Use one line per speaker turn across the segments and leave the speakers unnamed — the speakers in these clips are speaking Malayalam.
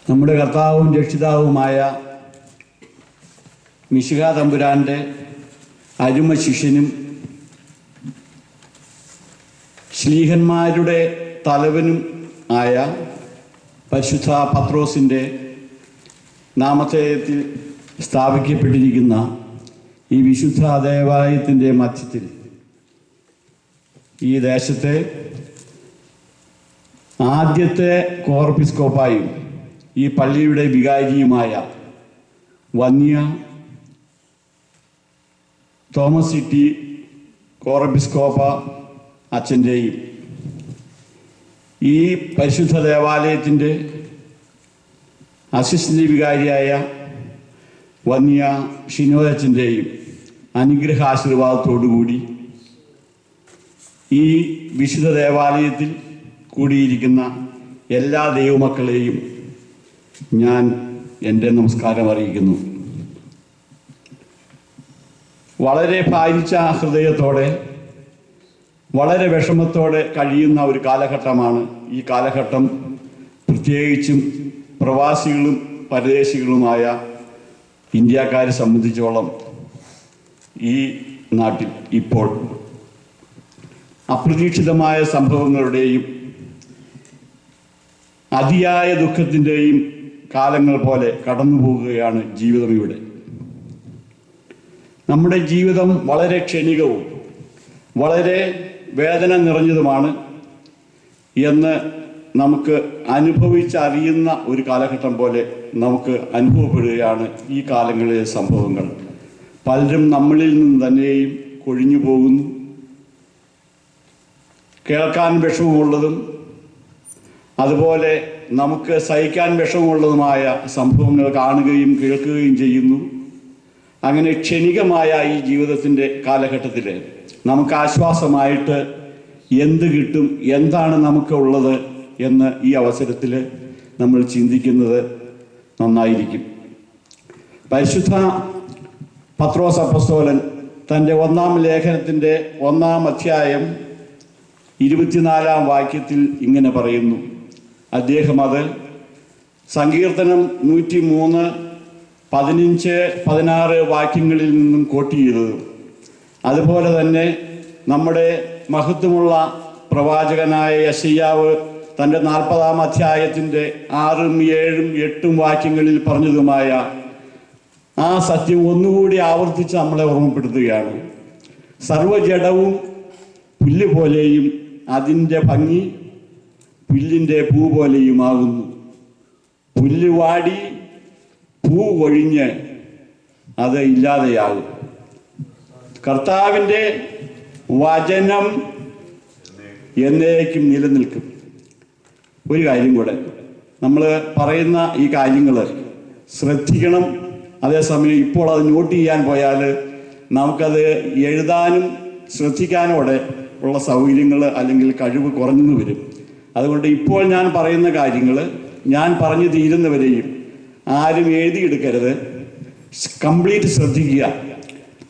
നമ്മുടെ കർത്താവും രക്ഷിതാവുമായ മിശിഹാ തമ്പുരാൻ്റെ അരുമ ശിഷ്യനും ശ്ലീഹന്മാരുടെ തലവനും ആയ പരിശുദ്ധ പത്രോസിൻ്റെ നാമധേയത്തിൽ സ്ഥാപിക്കപ്പെട്ടിരിക്കുന്ന ഈ വിശുദ്ധ ദേവാലയത്തിൻ്റെ മധ്യത്തിൽ ഈ ദേശത്തെ ആദ്യത്തെ കോർപ്പിസ്കോപ്പായും ഈ പള്ളിയുടെ വികാരിയുമായ വന്യ തോമസ് ടി കോർപ്പിസ്കോപ്പ അച്ഛൻ്റെയും ഈ പരിശുദ്ധ ദേവാലയത്തിൻ്റെ അസിസ്റ്റൻ്റ് വികാരിയായ വന്യ ഷിനോദച്ചൻ്റെയും അനുഗ്രഹാശീർവാദത്തോടുകൂടി ഈ വിശുദ്ധ ദേവാലയത്തിൽ കൂടിയിരിക്കുന്ന എല്ലാ ദൈവമക്കളെയും ഞാൻ എൻ്റെ നമസ്കാരം അറിയിക്കുന്നു. വളരെ ഭാരിച്ച ഹൃദയത്തോടെ, വളരെ വിഷമത്തോടെ കഴിയുന്ന ഒരു കാലഘട്ടമാണ് ഈ കാലഘട്ടം. പ്രത്യേകിച്ചും പ്രവാസികളും പരദേശികളുമായ ഇന്ത്യക്കാരെ സംബന്ധിച്ചോളം ഈ നാട്ടിൽ ഇപ്പോൾ അപ്രതീക്ഷിതമായ സംഭവങ്ങളുടെയും അതിയായ ദുഃഖത്തിൻ്റെയും കാലങ്ങൾ പോലെ കടന്നു പോകുകയാണ് ജീവിതം. ഇവിടെ നമ്മുടെ ജീവിതം വളരെ ക്ഷണികവും വളരെ വേദന നിറഞ്ഞതുമാണ് എന്ന് നമുക്ക് അനുഭവിച്ചറിയുന്ന ഒരു കാലഘട്ടം പോലെ നമുക്ക് അനുഭവപ്പെടുകയാണ് ഈ കാലങ്ങളിലെ സംഭവങ്ങൾ. പലരും നമ്മളിൽ നിന്ന് തന്നെയും കൊഴിഞ്ഞു പോകുന്നു. കേൾക്കാൻ വിഷമമുള്ളതും അതുപോലെ നമുക്ക് സഹിക്കാൻ വിഷമമുള്ളതുമായ സംഭവങ്ങൾ കാണുകയും കേൾക്കുകയും ചെയ്യുന്നു. അങ്ങനെ ക്ഷണികമായ ഈ ജീവിതത്തിൻ്റെ കാലഘട്ടത്തിൽ നമുക്ക് ആശ്വാസമായിട്ട് എന്ത് കിട്ടും, എന്താണ് നമുക്കുള്ളത് എന്ന് ഈ അവസരത്തിൽ നമ്മൾ ചിന്തിക്കുന്നത് നന്നായിരിക്കും. പരിശുദ്ധ പത്രോസ് അപ്പോസ്തലൻ തൻ്റെ 1-ാം ലേഖനത്തിൻ്റെ 1-ാം അധ്യായം 24-ാം വാക്യത്തിൽ ഇങ്ങനെ പറയുന്നു. അദ്ദേഹം അത് സങ്കീർത്തനം 103, 15, 16 വാക്യങ്ങളിൽ നിന്നും കോട്ട് ചെയ്തതും അതുപോലെ തന്നെ നമ്മുടെ മഹത്വമുള്ള പ്രവാചകനായ യെശയ്യാവ് തൻ്റെ 40-ാം അധ്യായത്തിൻ്റെ 6, 7, 8 വാക്യങ്ങളിൽ പറഞ്ഞതുമായ ആ സത്യം ഒന്നുകൂടി ആവർത്തിച്ച് നമ്മളെ ഓർമ്മപ്പെടുത്തുകയാണ്. സർവ്വജഡവും പുല്ല് പോലെയും അതിൻ്റെ ഭംഗി പുല്ലിൻ്റെ പൂ പോലെയുമാകുന്നു. പുല്ല് വാടി പൂ കൊഴിഞ്ഞ് അത് ഇല്ലാതെയാകും. കർത്താവിൻ്റെ വചനം എന്നേക്കും നിലനിൽക്കും. ഒരു കാര്യം കൂടെ, നമ്മൾ പറയുന്ന ഈ കാര്യങ്ങൾ ശ്രദ്ധിക്കണം. അതേസമയം ഇപ്പോൾ അത് നോട്ട് ചെയ്യാൻ പോയാൽ നമുക്കത് എഴുതാനും ശ്രദ്ധിക്കാനോടെ ഉള്ള സൗകര്യങ്ങൾ അല്ലെങ്കിൽ കഴിവ് കുറഞ്ഞു വരും. അതുകൊണ്ട് ഇപ്പോൾ ഞാൻ പറയുന്ന കാര്യങ്ങൾ ഞാൻ പറഞ്ഞു തീരുന്നവരെയും ആരും എഴുതിയെടുക്കരുത്, കംപ്ലീറ്റ് ശ്രദ്ധിക്കുക.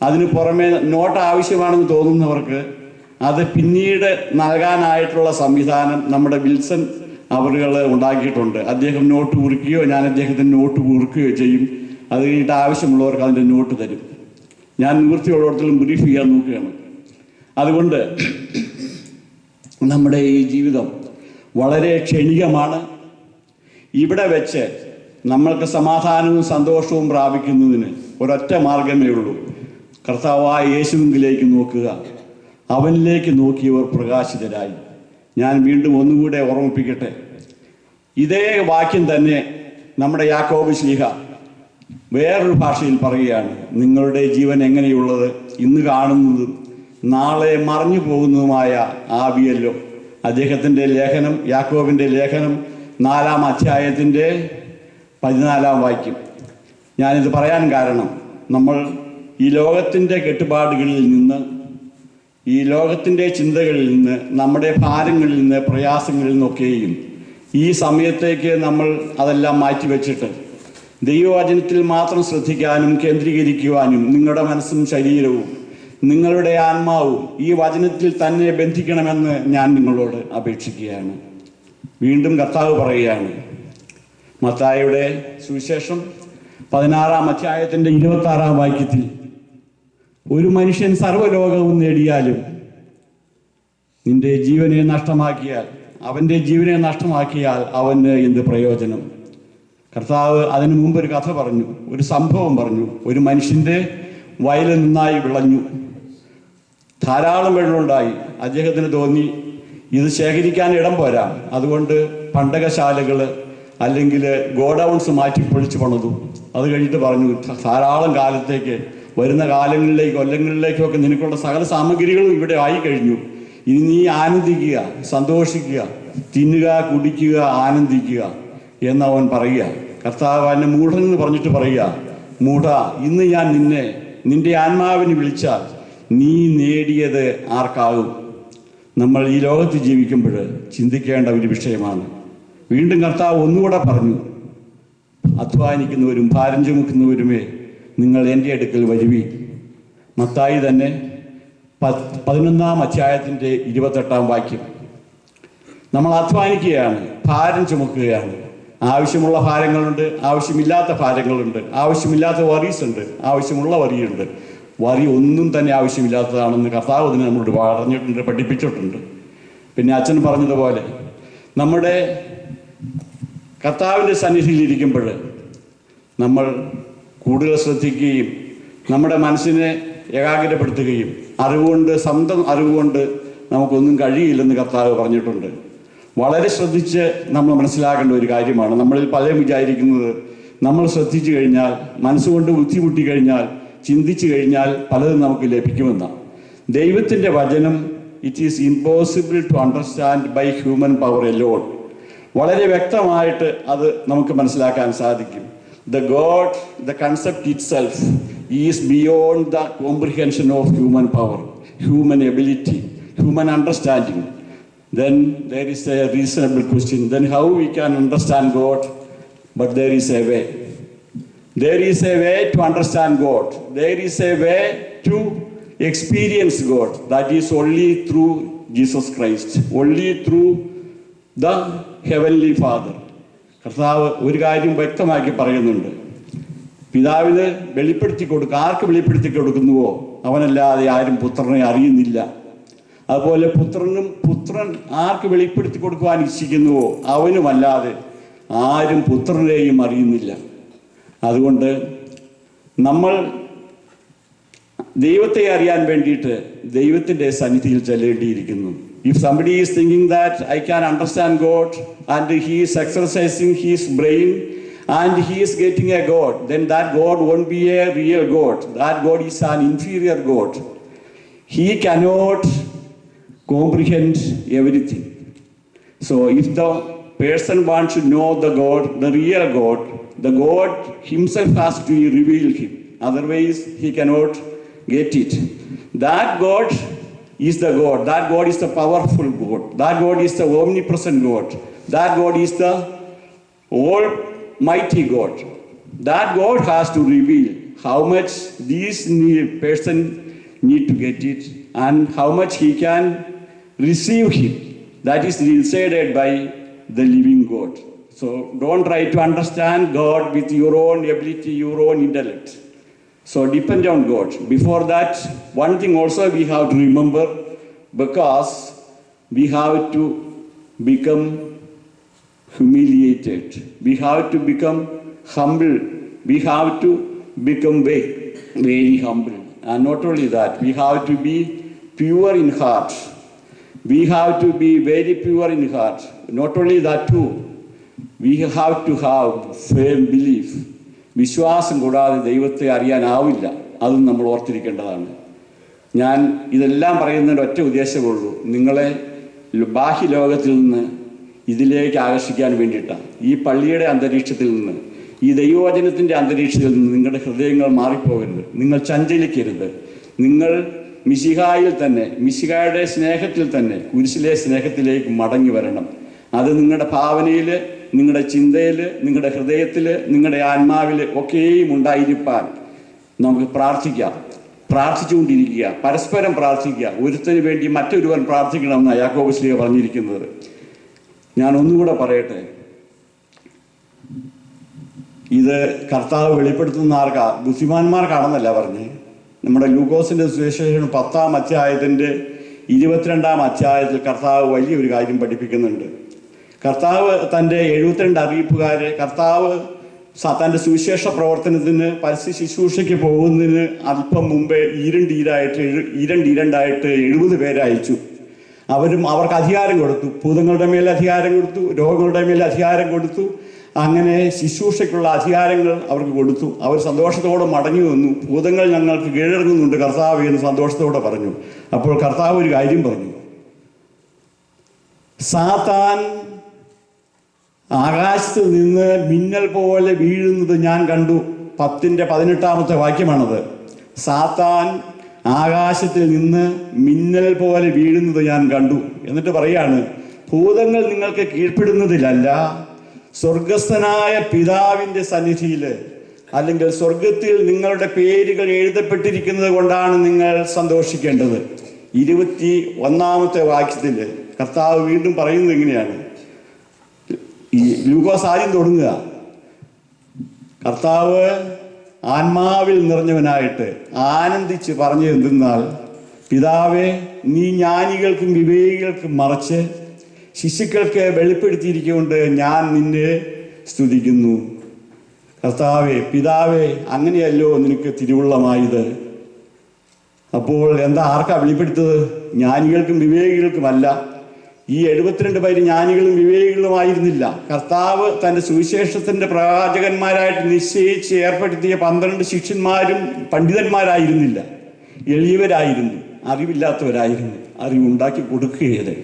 അതിന് പുറമെ നോട്ട് ആവശ്യമാണെന്ന് തോന്നുന്നവർക്ക് അത് പിന്നീട് നൽകാനായിട്ടുള്ള സംവിധാനം നമ്മുടെ വിൽസൺ അവറുകൾ ഉണ്ടാക്കിയിട്ടുണ്ട്. അദ്ദേഹം നോട്ട് കുറിക്കുകയോ ഞാൻ അദ്ദേഹത്തിൻ്റെ നോട്ട് കുറിക്കുകയോ ചെയ്യും. അത് കഴിഞ്ഞിട്ട് ആവശ്യമുള്ളവർക്ക് അതിൻ്റെ നോട്ട് തരും. ഞാൻ നിവൃത്തിയോടത്തോളം ബ്രീഫ് ചെയ്യാൻ നോക്കുകയാണ്. അതുകൊണ്ട് നമ്മുടെ ഈ ജീവിതം വളരെ ക്ഷണികമാണ്. ഇവിടെ വെച്ച് നമ്മൾക്ക് സമാധാനവും സന്തോഷവും പ്രാപിക്കുന്നതിന് ഒരൊറ്റ മാർഗമേ ഉള്ളൂ. കർത്താവായ യേശുവിലേക്ക് നോക്കുക. അവനിലേക്ക് നോക്കിയവർ പ്രകാശിതരായി. ഞാൻ വീണ്ടും ഒന്നുകൂടെ ഓർമ്മിപ്പിക്കട്ടെ. ഇതേ വാക്യം തന്നെ നമ്മുടെ യാക്കോബ് ശ്ലീഹ വേറൊരു ഭാഷയിൽ പറയുകയാണ്. നിങ്ങളുടെ ജീവൻ എങ്ങനെയുള്ളത്, ഇന്ന് കാണുന്നതും നാളെ മറഞ്ഞു പോകുന്നതുമായ ആവിയല്ലോ. അദ്ദേഹത്തിൻ്റെ ലേഖനം, യാക്കോബിൻ്റെ ലേഖനം 4-ാം അധ്യായത്തിൻ്റെ 14-ാം വാക്യം. ഞാനിത് പറയാൻ കാരണം, നമ്മൾ ഈ ലോകത്തിൻ്റെ കെട്ടുപാടുകളിൽ നിന്ന്, ഈ ലോകത്തിൻ്റെ ചിന്തകളിൽ നിന്ന്, നമ്മുടെ ഭാരങ്ങളിൽ നിന്ന്, പ്രയാസങ്ങളിൽ നിന്നൊക്കെയും ഈ സമയത്തേക്ക് നമ്മൾ അതെല്ലാം മാറ്റിവെച്ചിട്ട് ദൈവവചനത്തിൽ മാത്രം ശ്രദ്ധിക്കാനും കേന്ദ്രീകരിക്കുവാനും നിങ്ങളുടെ മനസ്സും ശരീരവും നിങ്ങളുടെ ആത്മാവും ഈ വചനത്തിൽ തന്നെ ബന്ധിക്കണമെന്ന് ഞാൻ നിങ്ങളോട് അപേക്ഷിക്കുകയാണ്. വീണ്ടും കർത്താവ് പറയുകയാണ്, മത്തായിയുടെ സുവിശേഷം 16-ാം അധ്യായത്തിൻ്റെ 26-ാം വാക്യത്തിൽ ഒരു മനുഷ്യൻ സർവ്വലോകവും നേടിയാലും നിന്റെ ജീവനെ നഷ്ടമാക്കിയാൽ അവന് എന്ത് പ്രയോജനം? കർത്താവ് അതിനു മുമ്പ് ഒരു കഥ പറഞ്ഞു, ഒരു സംഭവം പറഞ്ഞു. ഒരു മനുഷ്യൻ്റെ വയൽ നന്നായി വിളഞ്ഞു, ധാരാളം വെള്ളമുണ്ടായി. അദ്ദേഹത്തിന് തോന്നി ഇത് ശേഖരിക്കാൻ ഇടം പോരാ, അതുകൊണ്ട് പണ്ടകശാലകൾ അല്ലെങ്കിൽ ഗോഡൗൺസ് മാറ്റി പൊളിച്ച് പണിതു. അത് കഴിഞ്ഞിട്ട് പറഞ്ഞു, ധാരാളം കാലത്തേക്ക്, വരുന്ന കൊല്ലങ്ങളിലേക്കൊക്കെ നിനക്കുള്ള സകല സാമഗ്രികളും ഇവിടെ ആയി കഴിഞ്ഞു. ഇനി നീ ആനന്ദിക്കുക, സന്തോഷിക്കുക, തിന്നുക, കുടിക്കുക, ആനന്ദിക്കുക എന്നവൻ പറയുക. കർത്താവ് എന്നെ മൂഢൻ എന്ന് പറഞ്ഞിട്ട് പറയുക, മൂഢ, ഇന്ന് ഞാൻ നിന്റെ ആത്മാവിന് വിളിച്ചാൽ നീ നേടിയത് ആർക്കാകും? നമ്മൾ ഈ ലോകത്ത് ജീവിക്കുമ്പോൾ ചിന്തിക്കേണ്ട ഒരു വിഷയമാണ്. വീണ്ടും കർത്താവ് ഒന്നുകൂടെ പറഞ്ഞു, അധ്വാനിക്കുന്നവരും ഭാരം ചുമക്കുന്നവരുമേ നിങ്ങൾ എൻ്റെ അടുക്കൽ വരുവീൻ. മത്തായി തന്നെ 11-ാം അധ്യായത്തിൻ്റെ 28-ാം വാക്യം. നമ്മൾ അധ്വാനിക്കുകയാണ്, ഭാരം ചുമക്കുകയാണ്. ആവശ്യമുള്ള ഭാരങ്ങളുണ്ട്, ആവശ്യമില്ലാത്ത ഭാരങ്ങളുണ്ട്, ആവശ്യമില്ലാത്ത വറീസ് ഉണ്ട്, ആവശ്യമുള്ള വറിയുണ്ട്. വറി ഒന്നും തന്നെ ആവശ്യമില്ലാത്തതാണെന്ന് കർത്താവ് ഇതിനെ നമ്മളോട് പറഞ്ഞിട്ടുണ്ട്, പഠിപ്പിച്ചിട്ടുണ്ട്. പിന്നെ അച്ഛൻ പറഞ്ഞതുപോലെ നമ്മുടെ കർത്താവിൻ്റെ സന്നിധിയിലിരിക്കുമ്പോൾ നമ്മൾ കൂടുതൽ ശ്രദ്ധിക്കുകയും നമ്മുടെ മനസ്സിനെ ഏകാഗ്രപ്പെടുത്തുകയും സ്വന്തം അറിവുകൊണ്ട് നമുക്കൊന്നും കഴിയില്ലെന്ന് കർത്താവ് പറഞ്ഞിട്ടുണ്ട്. വളരെ ശ്രദ്ധിച്ച് നമ്മൾ മനസ്സിലാക്കേണ്ട ഒരു കാര്യമാണ്. നമ്മളിൽ പലരും വിചാരിക്കുന്നത് നമ്മൾ ശ്രദ്ധിച്ചു കഴിഞ്ഞാൽ, മനസ്സുകൊണ്ട് ബുദ്ധിമുട്ടി കഴിഞ്ഞാൽ, ചിന്തിച്ചു കഴിഞ്ഞാൽ പലതും നമുക്ക് ലഭിക്കുമെന്നാണ്. ദൈവത്തിൻ്റെ വചനം it is impossible to understand by human power alone. വളരെ വ്യക്തമായിട്ട് അത് നമുക്ക് മനസ്സിലാക്കാൻ സാധിക്കും. The concept itself is beyond the comprehension of human power, human ability, human understanding. Then there is a reasonable question, then how we can understand God? But there is a way. There is a way to understand God. There is a way to experience God. That is only through Jesus Christ, only through the Heavenly Father. കർത്താവ് ഒരു കാര്യം വ്യക്തമാക്കി പറയുന്നുണ്ട്, പിതാവിന് ആർക്ക് വെളിപ്പെടുത്തി കൊടുക്കുന്നുവോ അവനല്ലാതെ ആരും പുത്രനെ അറിയുന്നില്ല. അതുപോലെ പുത്രൻ ആർക്ക് വെളിപ്പെടുത്തി കൊടുക്കുവാൻ ഇച്ഛിക്കുന്നുവോ അവനുമല്ലാതെ ആരും പുത്രനെയും അറിയുന്നില്ല. അതുകൊണ്ട് നമ്മൾ ദൈവത്തെ അറിയാൻ വേണ്ടിയിട്ട് ദൈവത്തിൻ്റെ സന്നിധിയിൽ ചെല്ലേണ്ടിയിരിക്കുന്നു. If somebody is thinking that I can understand God and he is exercising his brain and he is getting a God, then that God won't be a real God. That God is an inferior God. He cannot comprehend everything. So if the person wants to know the God, the real God, the God himself has to reveal him. Otherwise he cannot get it. That God is the God. That God is the powerful God. That God is the omnipresent God. That God is the almighty God. That God has to reveal how much this person need to get it and how much he can receive him. That is decided by the living God. So don't try to understand God with your own ability, your own intellect. So depend on God. Before that, one thing also we have to remember, because we have to become humiliated. We have to become humble. We have to become very humble. And not only that, we have to be pure in heart. We have to be very pure in heart. Not only that too, we have to have firm belief. വിശ്വാസം കൂടാതെ ദൈവത്തെ അറിയാനാവില്ല. അതും നമ്മൾ ഓർത്തിരിക്കേണ്ടതാണ്. ഞാൻ ഇതെല്ലാം പറയുന്നതിൻ്റെ ഒറ്റ ഉദ്ദേശമുള്ളൂ, നിങ്ങളെ ബാഹ്യ ലോകത്തിൽ നിന്ന് ഇതിലേക്ക് ആകർഷിക്കാൻ വേണ്ടിയിട്ടാണ്. ഈ പള്ളിയുടെ അന്തരീക്ഷത്തിൽ നിന്ന്, ഈ ദൈവവചനത്തിൻ്റെ അന്തരീക്ഷത്തിൽ നിന്ന് നിങ്ങളുടെ ഹൃദയങ്ങൾ മാറിപ്പോകരുത്. നിങ്ങൾ ചഞ്ചലിക്കരുത്. നിങ്ങൾ മിശിഹായിൽ തന്നെ, മിശിഹായുടെ സ്നേഹത്തിൽ തന്നെ, കുരിശിലെ സ്നേഹത്തിലേക്ക് മടങ്ങി വരണം. അത് നിങ്ങളുടെ ഭാവനയിൽ, നിങ്ങളുടെ ചിന്തയിൽ, നിങ്ങളുടെ ഹൃദയത്തിൽ, നിങ്ങളുടെ ആത്മാവിൽ ഒക്കെയും ഉണ്ടായിരിക്കാൻ നമുക്ക് പ്രാർത്ഥിക്കാം. പ്രാർത്ഥിച്ചുകൊണ്ടിരിക്കുക, പരസ്പരം പ്രാർത്ഥിക്കുക. ഒരുത്തന് വേണ്ടി മറ്റൊരുവൻ പ്രാർത്ഥിക്കണമെന്നാണ് യാക്കോബ് ശ്ലീഹ പറഞ്ഞിരിക്കുന്നത്. ഞാൻ ഒന്നുകൂടെ പറയട്ടെ, ഇത് കർത്താവ് വെളിപ്പെടുത്തുന്ന ആർക്കാ? ബുദ്ധിമാന്മാർക്കാണെന്നല്ല പറഞ്ഞ്. നമ്മുടെ ലൂക്കോസിൻ്റെ സുവിശേഷം 10-ാം അധ്യായത്തിൻ്റെ 22-ാം അധ്യായത്തിൽ കർത്താവ് വലിയൊരു കാര്യം പഠിപ്പിക്കുന്നുണ്ട്. കർത്താവ് തൻ്റെ 72 അറിയിപ്പുകാരെ കർത്താവ് തൻ്റെ സുവിശേഷ പ്രവർത്തനത്തിന് പരസ്യ ശുശ്രൂഷയ്ക്ക് പോകുന്നതിന് അല്പം മുമ്പേ ഈരണ്ടീരായിട്ട് 70 പേരെ അയച്ചു. അവർക്ക് അധികാരം കൊടുത്തു. ഭൂതങ്ങളുടെ മേൽ അധികാരം കൊടുത്തു, രോഗങ്ങളുടെ മേൽ അധികാരം കൊടുത്തു. അങ്ങനെ ശുശ്രൂഷയ്ക്കുള്ള അധികാരങ്ങൾ അവർക്ക് കൊടുത്തു. അവർ സന്തോഷത്തോടെ മടങ്ങി വന്നു. ഭൂതങ്ങൾ ഞങ്ങൾക്ക് കീഴടങ്ങുന്നുണ്ട് കർത്താവ് എന്ന് സന്തോഷത്തോടെ പറഞ്ഞു. അപ്പോൾ കർത്താവ് ഒരു കാര്യം പറഞ്ഞു. സാത്താൻ ആകാശത്ത് നിന്ന് മിന്നൽ പോലെ വീഴുന്നത് ഞാൻ കണ്ടു. 10-ാമത്തെ വാക്യമാണത്. സാത്താൻ ആകാശത്തിൽ നിന്ന് മിന്നൽ പോലെ വീഴുന്നത് ഞാൻ കണ്ടു. എന്നിട്ട് പറയാണ്, ഭൂതങ്ങൾ നിങ്ങൾക്ക് കീഴ്പ്പെടുന്നതിലല്ല, സ്വർഗസ്ഥനായ പിതാവിൻ്റെ സന്നിധിയിൽ, അല്ലെങ്കിൽ സ്വർഗത്തിൽ നിങ്ങളുടെ പേരുകൾ എഴുതപ്പെട്ടിരിക്കുന്നത് കൊണ്ടാണ് നിങ്ങൾ സന്തോഷിക്കേണ്ടത്. 21-ാമത്തെ വാക്യത്തിൽ കർത്താവ് വീണ്ടും പറയുന്നത് എങ്ങനെയാണ്? ഈ ലൂക്കോസ് ആദ്യം തുടങ്ങുക, കർത്താവ് ആത്മാവിൽ നിറഞ്ഞവനായിട്ട് ആനന്ദിച്ച് പറഞ്ഞു എന്തെന്നാൽ, പിതാവേ, നീ ജ്ഞാനികൾക്കും വിവേകികൾക്കും മറച്ച് ശിശുക്കൾക്ക് വെളിപ്പെടുത്തിയിരിക്കൊണ്ട് ഞാൻ നിന്നെ സ്തുതിക്കുന്നു. കർത്താവേ, പിതാവേ, അങ്ങനെയല്ലോ നിനക്ക് തിരുവുള്ളമായത്. അപ്പോൾ എന്താ, ആർക്കാ വെളിപ്പെടുത്തത്? ജ്ഞാനികൾക്കും വിവേകികൾക്കുമല്ല. ഈ 72 പേര് ജ്ഞാനികളും വിവേകികളുമായിരുന്നില്ല. കർത്താവ് തൻ്റെ സുവിശേഷത്തിൻ്റെ പ്രവാചകന്മാരായിട്ട് നിശ്ചയിച്ച് ഏർപ്പെടുത്തിയ 12 ശിഷ്യന്മാരും പണ്ഡിതന്മാരായിരുന്നില്ല, എളിയവരായിരുന്നു, അറിവില്ലാത്തവരായിരുന്നു. അറിവുണ്ടാക്കി കൊടുക്കുകയത്.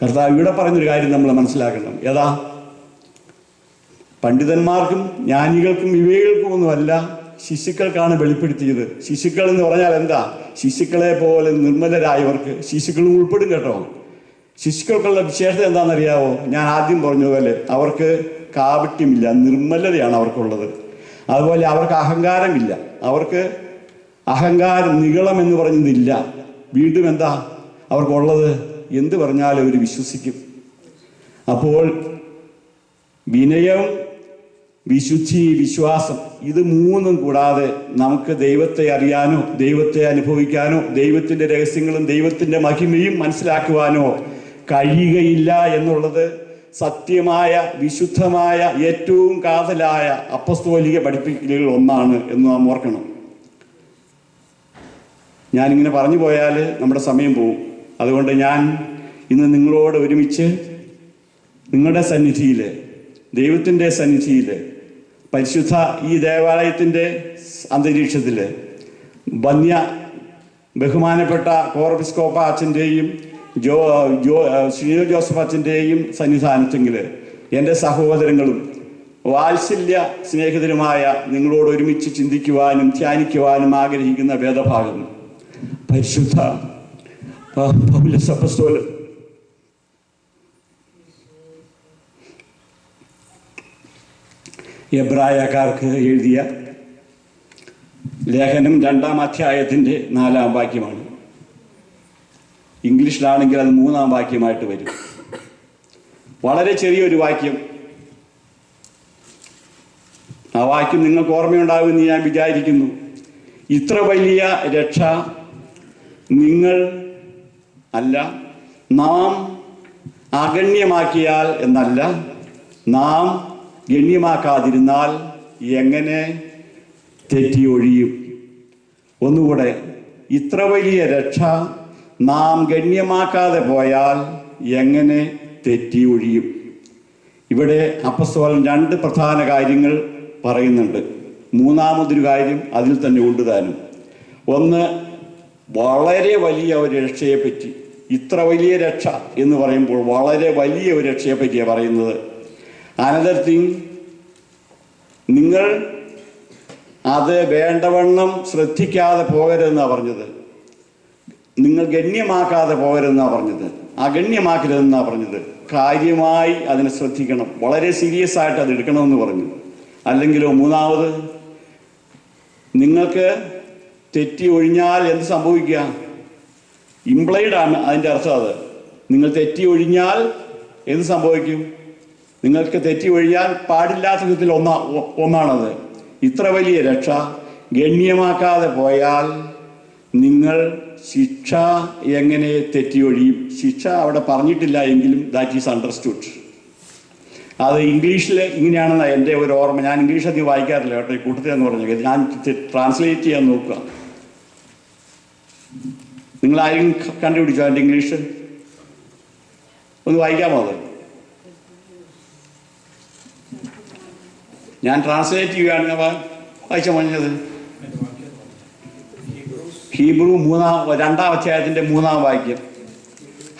കർത്താവ് ഇവിടെ പറഞ്ഞൊരു കാര്യം നമ്മൾ മനസ്സിലാക്കണം. ഏതാ? പണ്ഡിതന്മാർക്കും ജ്ഞാനികൾക്കും വിവേകികൾക്കും ഒന്നുമല്ല, ശിശുക്കൾക്കാണ് വെളിപ്പെടുത്തിയത്. ശിശുക്കൾ എന്ന് പറഞ്ഞാൽ എന്താ? ശിശുക്കളെ പോലെ നിർമ്മലരായവർക്ക്. ശിശുക്കളും ഉൾപ്പെടും കേട്ടോ. ശിശുക്കൾക്കുള്ള വിശേഷത എന്താണെന്നറിയാവോ? ഞാൻ ആദ്യം പറഞ്ഞതുപോലെ അവർക്ക് കാപട്യമില്ല, നിർമ്മലതയാണ് അവർക്കുള്ളത്. അതുപോലെ അവർക്ക് അഹങ്കാരമില്ല. അവർക്ക് അഹങ്കാരം, നിഗളം എന്ന് പറഞ്ഞതില്ല. വീണ്ടും എന്താ അവർക്കുള്ളത്? എന്ത് പറഞ്ഞാലും അവർ വിശ്വസിക്കും. അപ്പോൾ വിനയം, വിശുദ്ധി, വിശ്വാസം, ഇത് മൂന്നും കൂടാതെ നമുക്ക് ദൈവത്തെ അറിയാനോ ദൈവത്തെ അനുഭവിക്കാനോ ദൈവത്തിൻ്റെ രഹസ്യങ്ങളും ദൈവത്തിൻ്റെ മഹിമയും മനസ്സിലാക്കുവാനോ കഴിയുകയില്ല എന്നുള്ളത് സത്യമായ, വിശുദ്ധമായ, ഏറ്റവും കാതലായ അപ്പസ്തോലിക പഠിപ്പിക്കലുകൾ ഒന്നാണ് എന്ന് നാം ഓർക്കണം. ഞാനിങ്ങനെ പറഞ്ഞു പോയാൽ നമ്മുടെ സമയം പോകും. അതുകൊണ്ട് ഞാൻ ഇന്ന് നിങ്ങളോട് ഒരുമിച്ച് നിങ്ങളുടെ സന്നിധിയിൽ, ദൈവത്തിൻ്റെ സന്നിധിയിൽ, പരിശുദ്ധ ഈ ദേവാലയത്തിൻ്റെ അന്തരീക്ഷത്തിൽ ബഹുമാനപ്പെട്ട കോർബിസ്കോപ്പ അച്ഛൻ്റെയും ശ്രീ ജോസഫ് അച്ഛൻ്റെയും സന്നിധാനത്തെങ്കിൽ എൻ്റെ സഹോദരങ്ങളും വാത്സല്യ സ്നേഹിതരുമായ നിങ്ങളോട് ഒരുമിച്ച് ചിന്തിക്കുവാനും ധ്യാനിക്കുവാനും ആഗ്രഹിക്കുന്ന വേദഭാഗം പരിശുദ്ധ പൗലോസ് അപ്പോസ്തലൻ എബ്രായക്കാർക്ക് എഴുതിയ ലേഖനം 2-ാം അധ്യായത്തിൻ്റെ 4-ാം വാക്യമാണ്. ഇംഗ്ലീഷിലാണെങ്കിൽ അത് 3-ാം വാക്യമായിട്ട് വരും. വളരെ ചെറിയൊരു വാക്യം. ആ വാക്യം നിങ്ങൾക്ക് ഓർമ്മയുണ്ടാകുമെന്ന് ഞാൻ വിചാരിക്കുന്നു. ഇത്ര വലിയ രക്ഷ നിങ്ങൾ അല്ല, നാം അഗണ്യമാക്കിയാൽ എന്നല്ല, നാം ഗണ്യമാക്കാതിരുന്നാൽ എങ്ങനെ തെറ്റിയൊഴിയും. ഒന്നുകൂടെ, ഇത്ര വലിയ രക്ഷ നാം ഗണ്യമാക്കാതെ പോയാൽ എങ്ങനെ തെറ്റിയൊഴിയും. ഇവിടെ അപ്പോസ്തലൻ 2 പ്രധാന കാര്യങ്ങൾ പറയുന്നുണ്ട്. 3-ാമതൊരു കാര്യം അതിൽ തന്നെ ഉണ്ടുതാനും. ഒന്ന്, വളരെ വലിയ ഒരു രക്ഷയെപ്പറ്റി. ഇത്ര വലിയ രക്ഷ എന്ന് പറയുമ്പോൾ വളരെ വലിയ ഒരു രക്ഷയെപ്പറ്റിയാണ് പറയുന്നത്. അനദർ തിങ്, നിങ്ങൾ അത് വേണ്ടവണ്ണം ശ്രദ്ധിക്കാതെ പോകരുതെന്നാണ് പറഞ്ഞത്. നിങ്ങൾ ഗണ്യമാക്കാതെ പോകരുതെന്നാണ് പറഞ്ഞത്, അഗണ്യമാക്കരുതെന്നാണ് പറഞ്ഞത്. കാര്യമായി അതിനെ ശ്രദ്ധിക്കണം, വളരെ സീരിയസ് ആയിട്ട് അത് എടുക്കണമെന്ന് പറഞ്ഞു. അല്ലെങ്കിലോ 3-ാമത്, നിങ്ങൾക്ക് തെറ്റി ഒഴിഞ്ഞാൽ എന്ത് സംഭവിക്കുക? ഇംപ്ലൈഡ് ആണ് അതിൻ്റെ അർത്ഥം. അത് നിങ്ങൾ തെറ്റി ഒഴിഞ്ഞാൽ എന്ത് സംഭവിക്കും? നിങ്ങൾക്ക് തെറ്റി ഒഴിയാൻ പാടില്ലാത്ത വിധത്തിൽ ഒന്നാണത്. ഇത്ര വലിയ രക്ഷ ഗണ്യമാക്കാതെ പോയാൽ നിങ്ങൾ ശിക്ഷ എങ്ങനെ തെറ്റിയൊഴിയും? ശിക്ഷ അവിടെ പറഞ്ഞിട്ടില്ല എങ്കിലും ദാറ്റ് ഈസ് അണ്ടർസ്റ്റുഡ്. അത് ഇംഗ്ലീഷിൽ ഇങ്ങനെയാണെന്ന് എൻ്റെ ഒരു ഓർമ്മ. ഞാൻ ഇംഗ്ലീഷ് അധികം വായിക്കാറില്ല കേട്ടോ, ഈ കൂട്ടത്തിൽ എന്ന് പറഞ്ഞു. ഞാൻ ട്രാൻസ്ലേറ്റ് ചെയ്യാൻ നോക്കുക. നിങ്ങൾ ആരും കണ്ടുപിടിച്ചോ അതിൻ്റെ ഇംഗ്ലീഷ്? ഒന്ന് വായിക്കാമോ അത്? ഞാൻ ട്രാൻസ്ലേറ്റ് ചെയ്യുകയാണ് വായിച്ച പറഞ്ഞത്. ഹീബ്രു 2-ാം അധ്യായത്തിൻ്റെ 3-ാം വാക്യം.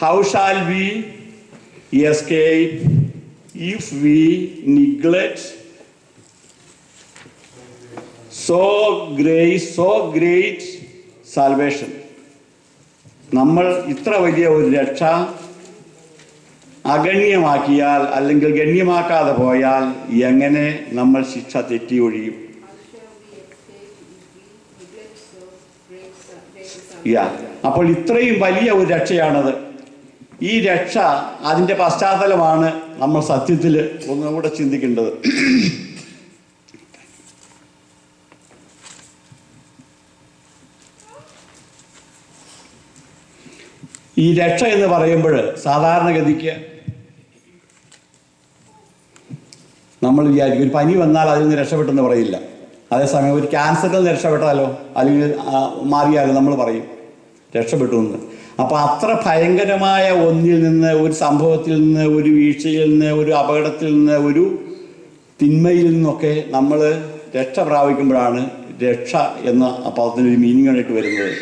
How shall we escape if we neglect so great salvation. നമ്മൾ ഇത്ര വലിയ ഒരു രക്ഷ അഗണ്യമാക്കിയാൽ അല്ലെങ്കിൽ ഗണ്യമാക്കാതെ പോയാൽ എങ്ങനെ നമ്മൾ ശിക്ഷ തെറ്റി ഒഴിയും? അപ്പോൾ ഇത്രയും വലിയ ഒരു രക്ഷയാണത്. ഈ രക്ഷ, അതിൻ്റെ പശ്ചാത്തലമാണ് നമ്മൾ സത്യത്തിൽ ഒന്നുകൂടെ ചിന്തിക്കേണ്ടത്. ഈ രക്ഷ എന്ന് പറയുമ്പോൾ സാധാരണഗതിക്ക് നമ്മൾ വിചാരിക്കും ഒരു പനി വന്നാൽ അതിൽ നിന്ന് രക്ഷപ്പെട്ടെന്ന് പറയില്ല. അതേസമയം ഒരു ക്യാൻസറിൽ നിന്ന് രക്ഷപ്പെട്ടാലോ അല്ലെങ്കിൽ മാറിയാലോ നമ്മൾ പറയും രക്ഷപ്പെട്ടു എന്ന്. അപ്പോൾ അത്ര ഭയങ്കരമായ ഒന്നിൽ നിന്ന്, ഒരു സംഭവത്തിൽ നിന്ന്, ഒരു വീഴ്ചയിൽ നിന്ന്, ഒരു അപകടത്തിൽ നിന്ന്, ഒരു തിന്മയിൽ നിന്നൊക്കെ നമ്മൾ രക്ഷ പ്രാപിക്കുമ്പോഴാണ് രക്ഷ എന്ന പദത്തിനൊരു മീനിങ് ആയിട്ട് വരുന്നത്.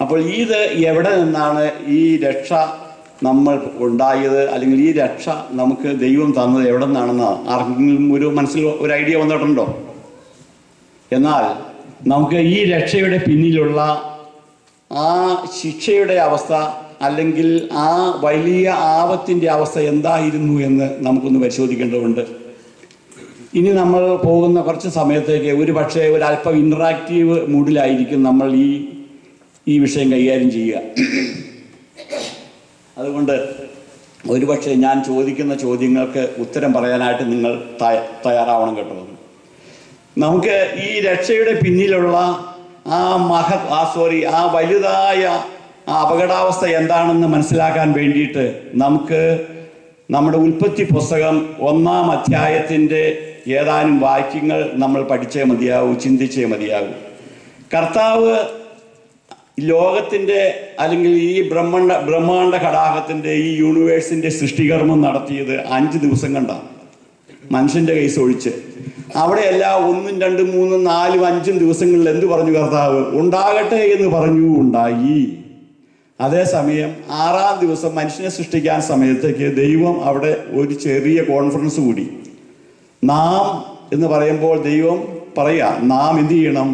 അപ്പോൾ ഇത് എവിടെ നിന്നാണ് ഈ രക്ഷ നമ്മൾ ഉണ്ടായത്, അല്ലെങ്കിൽ ഈ രക്ഷ നമുക്ക് ദൈവം തന്നത് എവിടെ നിന്നാണെന്ന് ആർക്കെങ്കിലും ഒരു മനസ്സിൽ ഒരു ഐഡിയ വന്നിട്ടുണ്ടോ? എന്നാൽ നമുക്ക് ഈ രക്ഷയുടെ പിന്നിലുള്ള ആ ശിക്ഷയുടെ അവസ്ഥ അല്ലെങ്കിൽ ആ വലിയ ആപത്തിൻ്റെ അവസ്ഥ എന്തായിരുന്നു എന്ന് നമുക്കൊന്ന് പരിശോധിക്കേണ്ടതുണ്ട്. ഇനി നമ്മൾ പോകുന്ന കുറച്ച് സമയത്തേക്ക് ഒരു പക്ഷേ ഒരല്പം ഇൻറ്ററാക്റ്റീവ് മൂഡിലായിരിക്കും നമ്മൾ ഈ വിഷയം കൈകാര്യം ചെയ്യുക. അതുകൊണ്ട് ഒരുപക്ഷെ ഞാൻ ചോദിക്കുന്ന ചോദ്യങ്ങൾക്ക് ഉത്തരം പറയാനായിട്ട് നിങ്ങൾ തയ്യാറാവണം കേട്ടോ. നമുക്ക് ഈ രക്ഷയുടെ പിന്നിലുള്ള ആ വലുതായ ആ അപകടാവസ്ഥ എന്താണെന്ന് മനസ്സിലാക്കാൻ വേണ്ടിയിട്ട് നമുക്ക് നമ്മുടെ ഉൽപ്പത്തി പുസ്തകം 1-ാം അധ്യായത്തിൻ്റെ ഏതാനും വാക്യങ്ങൾ നമ്മൾ പഠിച്ചേ മതിയാവൂ, ചിന്തിച്ചേ മതിയാവൂ. കർത്താവ് ലോകത്തിൻ്റെ അല്ലെങ്കിൽ ഈ ബ്രഹ്മാണ്ഡ ഘടാകത്തിൻ്റെ ഈ യൂണിവേഴ്സിൻ്റെ സൃഷ്ടികർമ്മം നടത്തിയത് 5 ദിവസം കണ്ടാണ്, മനുഷ്യൻ്റെ കൈസ് ഒഴിച്ച്. അവിടെയെല്ലാം 1, 2, 3, 4, 5 ദിവസങ്ങളിൽ എന്ത് പറഞ്ഞു കർത്താവ്? ഉണ്ടാകട്ടെ എന്ന് പറഞ്ഞു, ഉണ്ടായി. അതേസമയം 6-ാം ദിവസം മനുഷ്യനെ സൃഷ്ടിക്കാൻ സമയത്തേക്ക് ദൈവം അവിടെ ഒരു ചെറിയ കോൺഫറൻസ് കൂടി. നാം എന്ന് പറയുമ്പോൾ ദൈവം പറയാ, നാം എന്ത് ചെയ്യണം?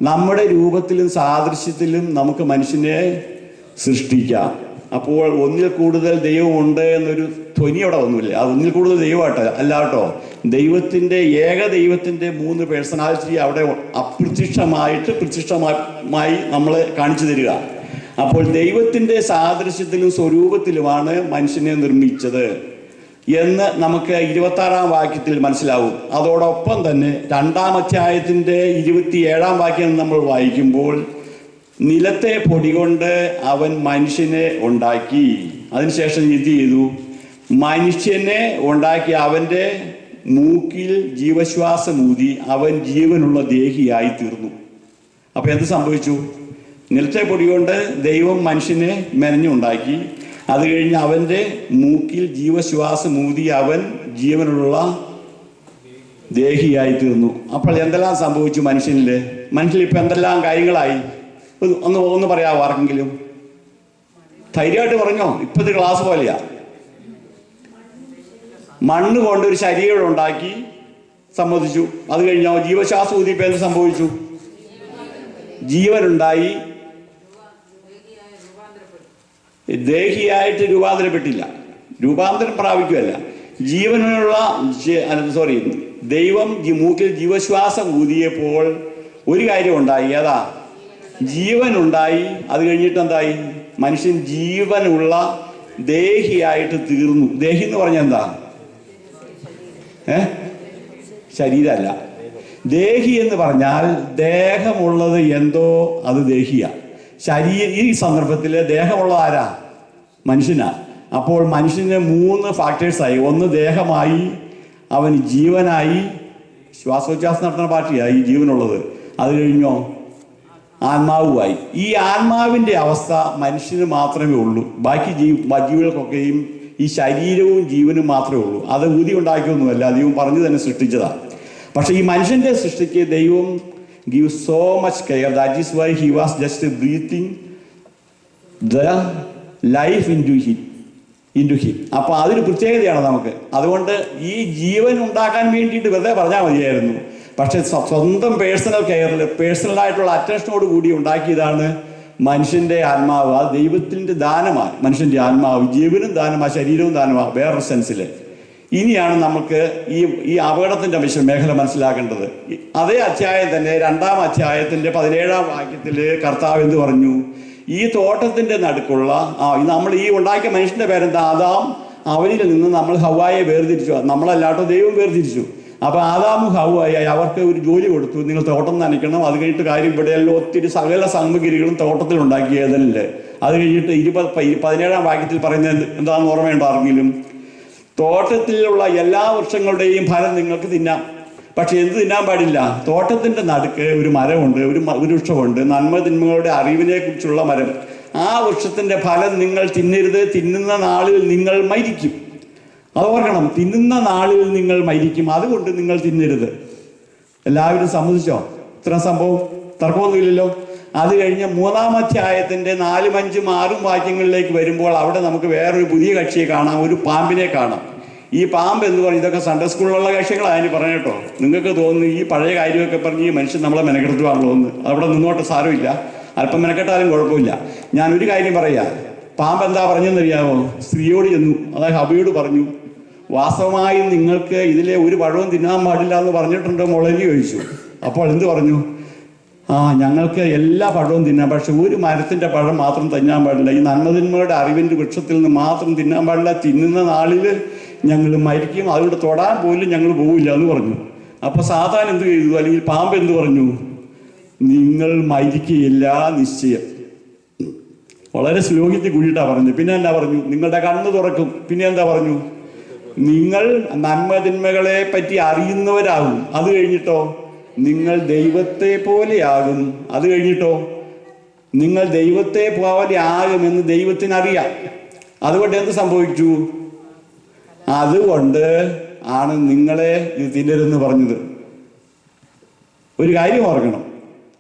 നമ്മുടെ രൂപത്തിലും സാദൃശ്യത്തിലും നമുക്ക് മനുഷ്യനെ സൃഷ്ടിക്കാം. അപ്പോൾ ഒന്നിൽ കൂടുതൽ ദൈവമുണ്ട് എന്നൊരു ധ്വനി അവിടെ ഒന്നുമില്ല. അത് ഒന്നിൽ കൂടുതൽ ദൈവമായിട്ട് അല്ല കേട്ടോ. ഏകദൈവത്തിൻ്റെ 3 പേഴ്സണാലിറ്റി അവിടെ പ്രത്യക്ഷമായി നമ്മളെ കാണിച്ചു തരിക. അപ്പോൾ ദൈവത്തിൻ്റെ സാദൃശ്യത്തിലും സ്വരൂപത്തിലുമാണ് മനുഷ്യനെ നിർമ്മിച്ചത് എന്ന് നമുക്ക് 26-ാം വാക്യത്തിൽ മനസ്സിലാവും. അതോടൊപ്പം തന്നെ 2-ാം അധ്യായത്തിൻ്റെ 27-ാം വാക്യം നമ്മൾ വായിക്കുമ്പോൾ നിലത്തെ പൊടി കൊണ്ട് അവൻ മനുഷ്യനെ ഉണ്ടാക്കി. അതിനുശേഷം എന്ത് ചെയ്തു? മനുഷ്യനെ ഉണ്ടാക്കി അവൻ്റെ മൂക്കിൽ ജീവശ്വാസം ഊതി അവൻ ജീവനുള്ള ദേഹിയായി തീർന്നു. അപ്പോൾ എന്ത് സംഭവിച്ചു? നിലത്തെ പൊടി കൊണ്ട് ദൈവം മനുഷ്യനെ മെനഞ്ഞുണ്ടാക്കി. അത് കഴിഞ്ഞ് അവൻ്റെ മൂക്കിൽ ജീവശ്വാസം ഊതി അവൻ ജീവനുള്ള ദേഹിയായി തീർന്നു. അപ്പോൾ എന്തെല്ലാം സംഭവിച്ചു മനുഷ്യനിൽ ഇപ്പം എന്തെല്ലാം കാര്യങ്ങളായി? ഒന്ന് പറയാമോ ആർക്കെങ്കിലും? ധൈര്യമായിട്ട് പറഞ്ഞോ. ഇപ്പോഴത്തെ ക്ലാസ് പോലെയാ. മണ്ണ് കൊണ്ട് ഒരു ശരീരം ഉണ്ടാക്കി, സമ്മതിച്ചു. അത് കഴിഞ്ഞോ ജീവശ്വാസം ഊതിയപ്പോൾ എന്ത് സംഭവിച്ചു? ജീവനുണ്ടായി. ദേഹിയായിട്ട് രൂപാന്തരപ്പെട്ടില്ല, രൂപാന്തരം പ്രാപിക്കുകയല്ല. ജീവനുള്ള ദൈവം മൂക്കിൽ ജീവശ്വാസം ഊതിയപ്പോൾ ഒരു കാര്യം ഉണ്ടായി. ഏതാ? ജീവനുണ്ടായി. അത് കഴിഞ്ഞിട്ട് എന്തായി? മനുഷ്യൻ ജീവനുള്ള ദേഹിയായിട്ട് തീർന്നു. ദേഹി എന്ന് പറഞ്ഞാൽ എന്താ? ശരീരമല്ല. ദേഹി എന്ന് പറഞ്ഞാൽ ദേഹമുള്ളത് എന്തോ അത് ദേഹിയ. ഈ സന്ദർഭത്തിൽ ദേഹമുള്ളത് ആരാ? മനുഷ്യനാ. അപ്പോൾ മനുഷ്യന് 3 ഫാക്ടേഴ്സായി. ഒന്ന് ദേഹമായി, അവൻ ജീവനായി, ശ്വാസോച്ഛ്വാസം നടത്തുന്ന പാർട്ടിയായി ജീവനുള്ളത്. അത് കഴിഞ്ഞോ ആത്മാവുമായി. ഈ ആത്മാവിൻ്റെ അവസ്ഥ മനുഷ്യന് മാത്രമേ ഉള്ളൂ. ബാക്കി ജീവികൾക്കൊക്കെയും ഈ ശരീരവും ജീവനും മാത്രമേ ഉള്ളൂ. അത് ഊതി ഉണ്ടാക്കിയൊന്നുമല്ല, ദൈവം പറഞ്ഞു തന്നെ സൃഷ്ടിച്ചതാണ്. പക്ഷെ ഈ മനുഷ്യൻ്റെ സൃഷ്ടിക്ക് ദൈവം give so much care. That is why he was just breathing the life in to him. അപ്പോൾ അതൊരു പ്രത്യേകതയാണ് നമുക്ക്. അതുകൊണ്ട് ഈ ജീവൻ ഉണ്ടാക്കാൻ വേണ്ടിയിട്ട് വെറുതെ പറഞ്ഞാൽ മതിയായിരുന്നു. പക്ഷെ സ്വന്തം പേഴ്സണൽ കെയറിൽ, പേഴ്സണലായിട്ടുള്ള അറ്റൻഷനോട് കൂടി ഉണ്ടാക്കിയതാണ് മനുഷ്യൻ്റെ ആത്മാവ്. അത് ദൈവത്തിൻ്റെ ദാനമാണ്. മനുഷ്യൻ്റെ ആത്മാവ് ജീവനും ദാനമാണ്, ശരീരവും ദാനമാണ് വേറൊരു സെൻസിൽ. ഇനിയാണ് നമുക്ക് ഈ അപകടത്തിൻ്റെ മേഖല മനസ്സിലാക്കേണ്ടത്. അതേ അധ്യായം തന്നെ 2-ാം അധ്യായത്തിൻ്റെ 17-ാം വാക്യത്തിൽ കർത്താവ് എന്ത് പറഞ്ഞു? ഈ തോട്ടത്തിൻ്റെ നടുക്കുള്ള നമ്മൾ ഈ ഉണ്ടാക്കിയ മനുഷ്യൻ്റെ പേരെന്താ? ആദാം. അവനിൽ നിന്ന് നമ്മൾ ഹവ്വായെ വേർതിരിച്ചു. നമ്മളല്ലാട്ടോ, ദൈവം വേർതിരിച്ചു. അപ്പോൾ ആദാമും ഹവ്വായി അവർക്ക് ഒരു ജോലി കൊടുത്തു. നിങ്ങൾ തോട്ടം നനയ്ക്കണം. അത് കഴിഞ്ഞിട്ട് കാര്യം ഇവിടെയെല്ലാം ഒത്തിരി സകല സാമഗ്രികളും തോട്ടത്തിൽ ഉണ്ടാക്കിയതല്ലേ. അത് കഴിഞ്ഞിട്ട് 17-ാം വാക്യത്തിൽ പറയുന്നത് എന്താണെന്ന് ഓർമ്മയുണ്ടോ ആർക്കെങ്കിലും? തോട്ടത്തിലുള്ള എല്ലാ വൃക്ഷങ്ങളുടെയും ഫലം നിങ്ങൾക്ക് തിന്നാം, പക്ഷെ എന്ത് തിന്നാൻ പാടില്ല? തോട്ടത്തിൻ്റെ നടുക്ക് ഒരു മരമുണ്ട്, ഒരു വൃക്ഷമുണ്ട്, നന്മ തിന്മകളുടെ അറിവിനെ കുറിച്ചുള്ള മരം. ആ വൃക്ഷത്തിൻ്റെ ഫലം നിങ്ങൾ തിന്നരുത്, തിന്നുന്ന നാളിൽ നിങ്ങൾ മരിക്കും. അത് ഓർക്കണം, തിന്നുന്ന നാളിൽ നിങ്ങൾ മരിക്കും, അതുകൊണ്ട് നിങ്ങൾ തിന്നരുത്. എല്ലാവരും സമ്മതിച്ചോ? ഇത്ര സംഭവം തർക്കമൊന്നുമില്ലല്ലോ. അത് കഴിഞ്ഞ് 3-ാം അധ്യായത്തിൻ്റെ 4, 5, 6 വാക്യങ്ങളിലേക്ക് വരുമ്പോൾ അവിടെ നമുക്ക് വേറൊരു പുതിയ കക്ഷിയെ കാണാം, ഒരു പാമ്പിനെ കാണാം. ഈ പാമ്പ് എന്ന് പറഞ്ഞ് ഇതൊക്കെ സൺഡേ സ്കൂളിലുള്ള കാര്യങ്ങളാണ് പറഞ്ഞേട്ടോ. നിങ്ങൾക്ക് തോന്നുന്നു ഈ പഴയ കാര്യമൊക്കെ പറഞ്ഞ് ഈ മനുഷ്യൻ നമ്മളെ മെനക്കെടുത്തുവാണല്ലോ എന്ന്. അവിടെ നിന്നോട്ട് സാരമില്ല, അല്പം മെനക്കെട്ടാലും കുഴപ്പമില്ല. ഞാനൊരു കാര്യം പറയാം. പാമ്പ് എന്താ പറഞ്ഞെന്നറിയാമോ? സ്ത്രീയോട് ചെന്നു, അതായത് ഹബിയോട് പറഞ്ഞു, വാസ്തവമായും നിങ്ങൾക്ക് ഇതിലെ ഒരു പഴവും തിന്നാൻ പാടില്ല എന്ന് പറഞ്ഞിട്ടുണ്ട് മോളെന്ന് ചോദിച്ചു. അപ്പോൾ എന്ത് പറഞ്ഞു? ഞങ്ങൾക്ക് എല്ലാ പഴവും തിന്നാം, പക്ഷെ ഒരു മരത്തിൻ്റെ പഴം മാത്രം തിന്നാൻ പാടില്ല. ഈ നന്മതിന്മയുടെ അറിവിൻ്റെ വൃക്ഷത്തിൽ നിന്ന് മാത്രം തിന്നാൻ പാടില്ല. തിന്നുന്ന നാളിൽ ഞങ്ങൾ മരിക്കും, അതുകൊണ്ട് തൊടാൻ പോലും ഞങ്ങൾ പോവില്ല എന്ന് പറഞ്ഞു. അപ്പോൾ സാത്താൻ എന്ത് ചെയ്തു? അല്ലെങ്കിൽ പാമ്പ് എന്ത് പറഞ്ഞു? നിങ്ങൾ മരിക്കുകയില്ല നിശ്ചയം. വളരെ ശ്ലോകത്തിൽ കൂടിയിട്ടാണ് പറഞ്ഞത്. പിന്നെ എന്താ പറഞ്ഞു? നിങ്ങളുടെ കണ്ണ് തുറക്കും. പിന്നെ എന്താ പറഞ്ഞു? നിങ്ങൾ നന്മതിന്മകളെ പറ്റി അറിയുന്നവരാകും. അത് കഴിഞ്ഞിട്ടോ നിങ്ങൾ ദൈവത്തെ പോലെയാകും. അത് കഴിഞ്ഞിട്ടോ നിങ്ങൾ ദൈവത്തെ പോലെ ആകുമെന്ന് ദൈവത്തിനറിയാം. അതുകൊണ്ട് എന്ത് സംഭവിച്ചു? അതുകൊണ്ട് ആണ് നിങ്ങളെ ഇത് തിന്നരുതെന്ന് പറഞ്ഞത്. ഒരു കാര്യം ഓർക്കണം.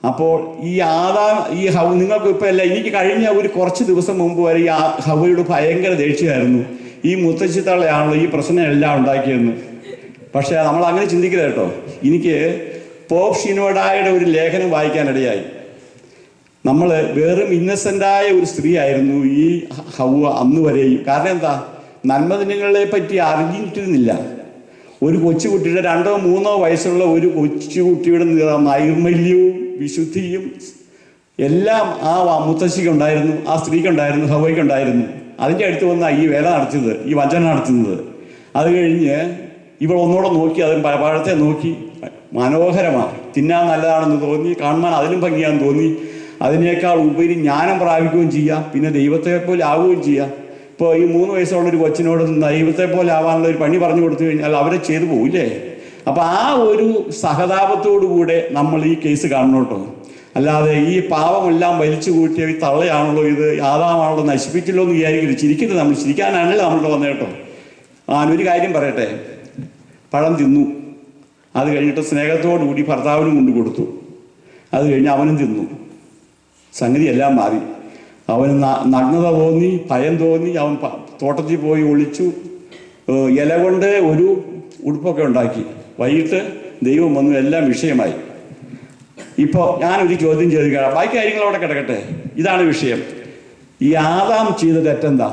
അപ്പോൾ ഈ നിങ്ങൾക്ക് ഇപ്പം അല്ല, എനിക്ക് കഴിഞ്ഞ ഒരു കുറച്ച് ദിവസം മുമ്പ് വരെ ഈ ഹവ്വയോട് ഭയങ്കര ദേഷ്യമായിരുന്നു. ഈ മുത്തശ്ശിത്തള്ളയാണല്ലോ ഈ പ്രശ്നം എല്ലാം ഉണ്ടാക്കിയെന്ന്. പക്ഷേ നമ്മൾ അങ്ങനെ ചിന്തിക്കരുത് കേട്ടോ. എനിക്ക് പോപ്പ് ഷിനോഡായുടെ ഒരു ലേഖനം വായിക്കാനിടയായി. നമ്മൾ വെറും ഇന്നസെൻ്റായ ഒരു സ്ത്രീ ആയിരുന്നു ഈ ഹവ്വ അന്ന് വരെയും. കാരണം എന്താ? നന്മദിനങ്ങളെ പറ്റി അറിഞ്ഞിട്ടിരുന്നില്ല. ഒരു കൊച്ചുകുട്ടിയുടെ 2 or 3 വയസ്സുള്ള ഒരു കൊച്ചുകുട്ടിയുടെ നൈർമല്യവും വിശുദ്ധിയും എല്ലാം ആ മുത്തശ്ശിക്കുണ്ടായിരുന്നു, ആ സ്ത്രീക്കുണ്ടായിരുന്നു, ഹവ്വയ്ക്കുണ്ടായിരുന്നു. അതിൻ്റെ അടുത്ത് വന്ന ഈ വേല നടത്തുന്നത്, ഈ വഞ്ചന നടത്തുന്നത്. അത് കഴിഞ്ഞ് ഇവൾ ഒന്നുകൂടെ നോക്കി, അതിന് പഴത്തെ നോക്കി, മനോഹരമാണ്, തിന്നാൻ നല്ലതാണെന്ന് തോന്നി, കാണുവാൻ അതിലും ഭംഗിയാണെന്ന് തോന്നി. അതിനേക്കാൾ ഉപരി ജ്ഞാനം പ്രാപിക്കുകയും ചെയ്യാം, പിന്നെ ദൈവത്തെ പോലെ ആവുകയും ചെയ്യാം. ഇപ്പോൾ ഈ 3 വയസ്സുള്ളൊരു കൊച്ചിനോട് ദൈവത്തെ പോലെ ആവാനുള്ള ഒരു പണി പറഞ്ഞു കൊടുത്തു കഴിഞ്ഞാൽ അവരെ ചെയ്തു പോകില്ലേ? അപ്പോൾ ആ ഒരു സഹതാപത്തോടുകൂടെ നമ്മൾ ഈ കേസ് കാണണം കേട്ടോ. അല്ലാതെ ഈ പാവമെല്ലാം വലിച്ചു കൂട്ടിയ ഈ തള്ളയാണല്ലോ ഇത്, ആദാമാണല്ലോ നശിപ്പിച്ചല്ലോ എന്ന് വിചാരിക്കരുത്. ചിരിക്കരുത്. നമ്മൾ ചിരിക്കാനാണല്ലോ നമ്മൾ വന്നത് കേട്ടോ. ഒരു കാര്യം പറയട്ടെ. പഴം തിന്നു. അത് കഴിഞ്ഞിട്ട് സ്നേഹത്തോടുകൂടി ഭർത്താവിനും കൊണ്ടു കൊടുത്തു. അത് കഴിഞ്ഞ് അവനും തിന്നു. സംഗതി എല്ലാം മാറി. അവന് നഗ്നത തോന്നി, ഭയം തോന്നി. അവൻ തോട്ടത്തിൽ പോയി ഒളിച്ചു. ഇല കൊണ്ട് ഒരു ഉടുപ്പൊക്കെ ഉണ്ടാക്കി. വൈകിട്ട് ദൈവം വന്നു, എല്ലാം വിഷയമായി. ഇപ്പോൾ ഞാനൊരു ചോദ്യം ചോദിക്കാം, ബാക്കി കാര്യങ്ങൾ അവിടെ കിടക്കട്ടെ. ഇതാണ് വിഷയം. ഈ ആദാം ചെയ്ത തെറ്റെന്താ?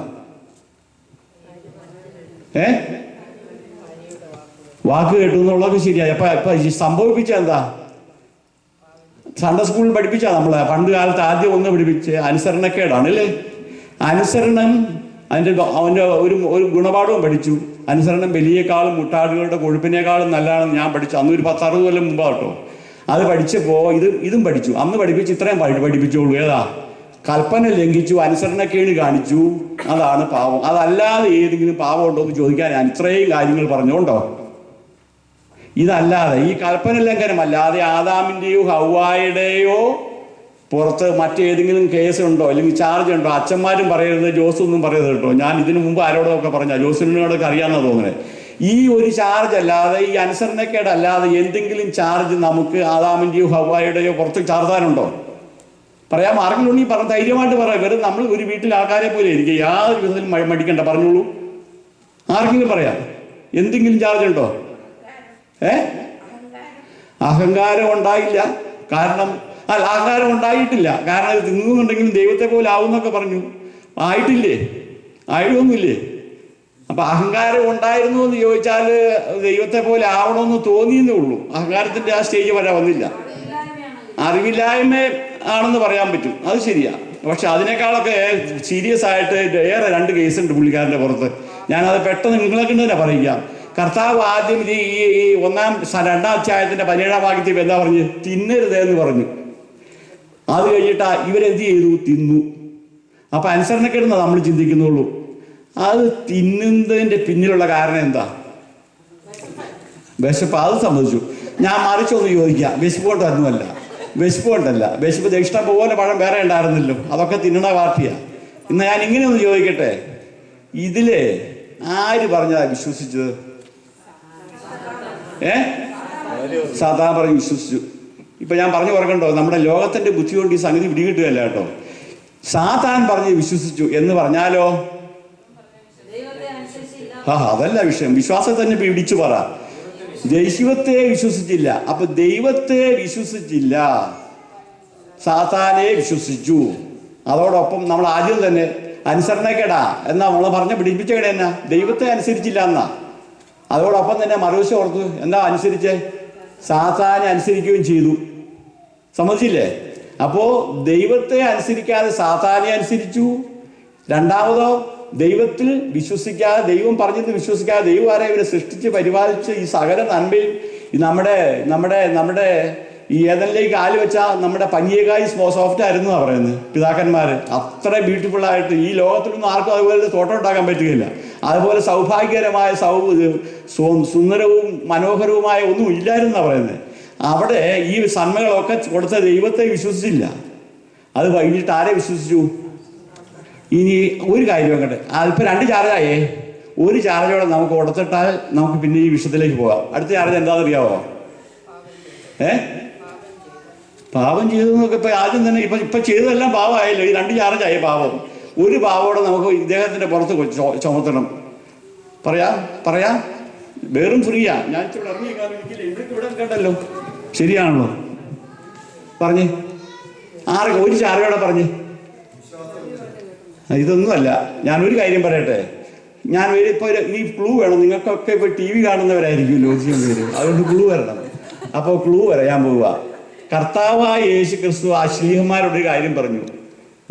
വാക്ക് കേട്ടു എന്നുള്ളത് ശരിയായി. അപ്പൊ സംഭവിപ്പിച്ച എന്താ? സൺഡേ സ്കൂളിൽ പഠിപ്പിച്ചാ നമ്മളെ പണ്ട് കാലത്ത് ആദ്യം ഒന്ന് പഠിപ്പിച്ച് അനുസരണക്കേടാണ് അല്ലേ? അനുസരണം, അവൻ്റെ ഒരു ഗുണപാഠവും പഠിച്ചു. അനുസരണം ബലിയേക്കാളും മുട്ടാടുകളുടെ കൊഴുപ്പിനേക്കാളും നല്ലതാണെന്ന് ഞാൻ പഠിച്ചു. അന്ന് ഒരു 10-60 കൊല്ലം മുമ്പാ കേട്ടോ. അത് പഠിച്ചപ്പോൾ ഇതും പഠിച്ചു. അന്ന് പഠിപ്പിച്ച് ഇത്രയും പഠിപ്പിച്ചോളൂ. ഏതാ? കൽപ്പന ലംഘിച്ചു, അനുസരണക്കേട് കാണിച്ചു, അതാണ് പാവം. അതല്ലാതെ ഏതെങ്കിലും പാവം ഉണ്ടോ എന്ന് ചോദിക്കാൻ ഞാൻ ഇത്രയും കാര്യങ്ങൾ പറഞ്ഞുകൊണ്ടോ. ഇതല്ലാതെ, ഈ കൽപ്പന ലംഘനമല്ലാതെ ആദാമിൻ്റെയോ ഹൗവായുടെയോ പുറത്ത് മറ്റേതെങ്കിലും കേസുണ്ടോ അല്ലെങ്കിൽ ചാർജ് ഉണ്ടോ? അച്ഛന്മാരും പറയരുത്, ജോസൊന്നും പറയരുത് കേട്ടോ. ഞാൻ ഇതിനു മുമ്പ് ആരോടൊക്കെ പറഞ്ഞ ജോസിനോടൊക്കെ അറിയാമെന്നാണ് തോന്നുന്നത്. ഈ ഒരു ചാർജ് അല്ലാതെ, ഈ അനുസരണക്കേടല്ലാതെ എന്തെങ്കിലും ചാർജ് നമുക്ക് ആദാമിൻ്റെയോ ഹൗവായുടെയോ പുറത്ത് ചാർജാനുണ്ടോ? പറയാൻ മാർഗങ്ങളുണ്ടെങ്കിൽ പറഞ്ഞ ധൈര്യമായിട്ട് പറയാം. വെറുതെ നമ്മൾ ഒരു വീട്ടിൽ ആൾക്കാരെ പോലെ ഇരിക്കുക, യാതൊരു വിധത്തിലും മടിക്കണ്ട, പറഞ്ഞോളൂ. ആർക്കെങ്കിലും പറയാം. എന്തെങ്കിലും ചാർജ് ഉണ്ടോ? അഹങ്കാരം ഉണ്ടായില്ല. കാരണം അഹങ്കാരം ഉണ്ടായിട്ടില്ല. കാരണം ഇത് തിന്നുന്നുണ്ടെങ്കിലും ദൈവത്തെ പോലെ ആവുന്നൊക്കെ പറഞ്ഞു. ആയിട്ടില്ലേ? ആയിട്ടൊന്നുമില്ലേ? അപ്പൊ അഹങ്കാരം ഉണ്ടായിരുന്നു എന്ന് ചോദിച്ചാൽ ദൈവത്തെ പോലെ ആവണമെന്ന് തോന്നിയെന്നേ ഉള്ളൂ. അഹങ്കാരത്തിന്റെ ആ സ്റ്റേജ് വരെ വന്നില്ല. അറിവില്ലായ്മ ആണെന്ന് പറയാൻ പറ്റും, അത് ശരിയാ. പക്ഷെ അതിനേക്കാളൊക്കെ സീരിയസ് ആയിട്ട് ഏറെ 2 കേസുണ്ട് പുള്ളിക്കാരൻ്റെ പുറത്ത്. ഞാനത് പെട്ടെന്ന് നിങ്ങളെ കൊണ്ട് തന്നെ പറയാം. കർത്താവ് ആദ്യം ഈ 2-ാം അധ്യായത്തിന്റെ 17-ാം വാക്യത്തിൽ എന്താ പറഞ്ഞു? തിന്നരുത് എന്ന് പറഞ്ഞു. അത് കഴിഞ്ഞിട്ട് ഇവരെന്ത് ചെയ്തു? തിന്നു. അപ്പൊ അനുസരണക്കേടുന്ന നമ്മൾ ചിന്തിക്കുന്നുള്ളൂ. അത് തിന്നുന്നതിന്റെ പിന്നിലുള്ള കാരണം എന്താ? വിശപ്പ്. അത് സംബന്ധിച്ചു. ഞാൻ മറിച്ചൊന്ന് ചോദിക്കാം. വിശപ്പ് കൊണ്ടൊന്നുമല്ല, വിശപ്പ് കൊണ്ടല്ല. വിശപ്പ് ഇഷ്ടം പോലെ പഴം വേറെ ഉണ്ടായിരുന്നല്ലോ, അതൊക്കെ തിന്നണ പാർട്ടിയാ. ഇന്ന് ഞാൻ ഇങ്ങനെ ഒന്ന് ചോദിക്കട്ടെ, ഇതില് ആര് പറഞ്ഞതാ വിശ്വസിച്ചത്? സാധാ പറഞ്ഞ് വിശ്വസിച്ചു. ഇപ്പൊ ഞാൻ പറഞ്ഞു പറയണ്ടോ, നമ്മുടെ ലോകത്തിന്റെ ബുദ്ധി കൊണ്ട് ഈ സംഗതി പിടികിട്ടുകയല്ല കേട്ടോ. സാത്താൻ പറഞ്ഞ് വിശ്വസിച്ചു എന്ന് പറഞ്ഞാലോ, അതല്ല വിഷയം. വിശ്വാസത്തെ തന്നെ പിടിച്ചു പറ. ദൈവത്തെ വിശ്വസിച്ചില്ല. അപ്പൊ ദൈവത്തെ വിശ്വസിച്ചില്ല, സാത്താനെ വിശ്വസിച്ചു. അതോടൊപ്പം നമ്മൾ ആദ്യം തന്നെ അനുസരണക്കേടാ എന്നാ നമ്മൾ പറഞ്ഞ പിടിപ്പിച്ചേടെ എന്നാ? ദൈവത്തെ അനുസരിച്ചില്ല എന്നാ. അതോടൊപ്പം തന്നെ മറുവശം ഓർത്തു, എന്താ അനുസരിച്ചേ? സാത്താനെ അനുസരിക്കുകയും ചെയ്തു. സമ്മതിച്ചില്ലേ? അപ്പോ ദൈവത്തെ അനുസരിക്കാതെ സാത്താനെ അനുസരിച്ചു. രണ്ടാമതോ, ദൈവത്തിൽ വിശ്വസിക്കാതെ, ദൈവം പറഞ്ഞത് വിശ്വസിക്കാതെ, ദൈവം ആരെ ഇവരെ സൃഷ്ടിച്ച് പരിപാലിച്ച് ഈ സകല നന്മയും നമ്മുടെ നമ്മുടെ നമ്മുടെ ഈ ഏതെങ്കിലും കാല് വെച്ചാൽ നമ്മുടെ പഞ്ഞിയേക്കായി സോഫ്റ്റ് ആയിരുന്നു എന്നാണ് പറയുന്നത് പിതാക്കന്മാര്. അത്ര ബ്യൂട്ടിഫുൾ ആയിട്ട് ഈ ലോകത്തിലൊന്നും ആർക്കും അതുപോലെ തോട്ടം ഉണ്ടാക്കാൻ പറ്റുകയില്ല. അതുപോലെ സൗഭാഗ്യകരമായ സുന്ദരവും മനോഹരവുമായ ഒന്നും ഇല്ലായിരുന്നാണ് പറയുന്നത്. അവിടെ ഈ നന്മകളൊക്കെ കൊടുത്ത ദൈവത്തെ വിശ്വസിച്ചില്ല. അത് കഴിഞ്ഞിട്ട് ആരെ വിശ്വസിച്ചു? ഇനി ഒരു കാര്യം അങ്ങോട്ട് അല്പം 2 ചാർജായേ. ഒരു ചാർജോടെ നമുക്ക് കൊടുത്തിട്ടാൽ നമുക്ക് പിന്നെ ഈ വിഷയത്തിലേക്ക് പോകാം. അടുത്ത ചാർജ് എന്താണെന്ന് അറിയാവോ? പാപം ചെയ്തതെന്നൊക്കെ ഇപ്പൊ ആദ്യം തന്നെ ഇപ്പൊ ചെയ്തതെല്ലാം പാവമായല്ലോ. ഈ 2 ചാർജായി പാവം. ഒരു പാവോടെ നമുക്ക് ഇദ്ദേഹത്തിന്റെ പുറത്ത് ചുമത്തണം. പറയാം വേറും ഫ്രീയാ. ഞാൻ ഇവിടെ ഇറങ്ങിയിരിക്കില്ല, ഇവിടെ കേട്ടല്ലോ. ശരിയാണല്ലോ പറഞ്ഞേ. ഒരു ചാർജോടെ പറഞ്ഞേ. ഇതൊന്നുമല്ല. ഞാനൊരു കാര്യം പറയട്ടെ. ഞാൻ ഇപ്പോൾ ഈ ക്ലൂ വേണം. നിങ്ങൾക്കൊക്കെ ഇപ്പോൾ TV കാണുന്നവരായിരിക്കുമല്ലോ പേര്, അതുകൊണ്ട് ക്ലൂ വരണം. അപ്പോൾ ക്ലൂ പറയാൻ പോവുക. കർത്താവായ യേശു ക്രിസ്തു ആ ശ്ലീഹന്മാരോടൊരു കാര്യം പറഞ്ഞു,